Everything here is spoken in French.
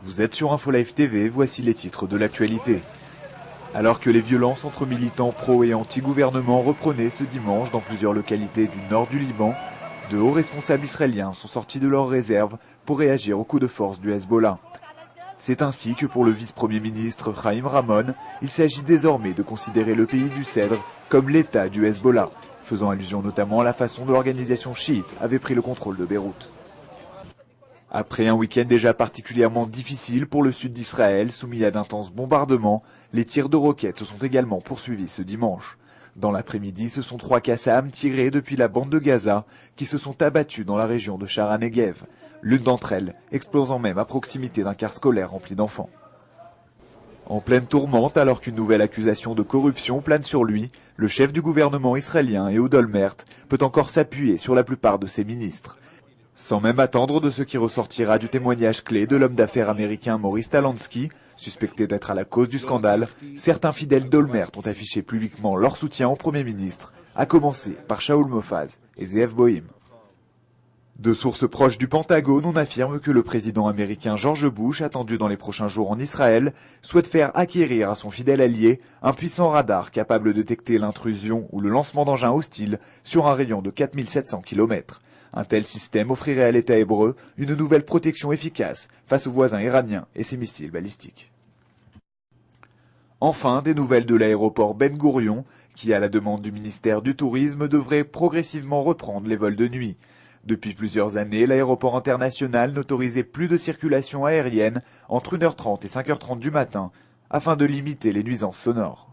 Vous êtes sur Info Live TV, voici les titres de l'actualité. Alors que les violences entre militants pro et anti-gouvernement reprenaient ce dimanche dans plusieurs localités du nord du Liban, de hauts responsables israéliens sont sortis de leurs réserves pour réagir aux coups de force du Hezbollah. C'est ainsi que pour le vice-premier ministre Chaim Ramon, il s'agit désormais de considérer le pays du Cèdre comme l'État du Hezbollah, faisant allusion notamment à la façon dont l'organisation chiite avait pris le contrôle de Beyrouth. Après un week-end déjà particulièrement difficile pour le sud d'Israël, soumis à d'intenses bombardements, les tirs de roquettes se sont également poursuivis ce dimanche. Dans l'après-midi, ce sont 3 Qassam tirés depuis la bande de Gaza qui se sont abattus dans la région de Shaara Negev, l'une d'entre elles explosant même à proximité d'un car scolaire rempli d'enfants. En pleine tourmente, alors qu'une nouvelle accusation de corruption plane sur lui, le chef du gouvernement israélien, Ehud Olmert, peut encore s'appuyer sur la plupart de ses ministres. Sans même attendre de ce qui ressortira du témoignage clé de l'homme d'affaires américain Maurice Talansky, suspecté d'être à la cause du scandale, certains fidèles d'Olmert ont affiché publiquement leur soutien au Premier ministre, à commencer par Shaul Mofaz et Zeev Bohim. De sources proches du Pentagone, on affirme que le président américain George Bush, attendu dans les prochains jours en Israël, souhaite faire acquérir à son fidèle allié un puissant radar capable de détecter l'intrusion ou le lancement d'engins hostiles sur un rayon de 4700 km. Un tel système offrirait à l'État hébreu une nouvelle protection efficace face aux voisins iraniens et ses missiles balistiques. Enfin, des nouvelles de l'aéroport Ben Gourion, qui, à la demande du ministère du Tourisme, devrait progressivement reprendre les vols de nuit. Depuis plusieurs années, l'aéroport international n'autorisait plus de circulation aérienne entre 1h30 et 5h30 du matin, afin de limiter les nuisances sonores.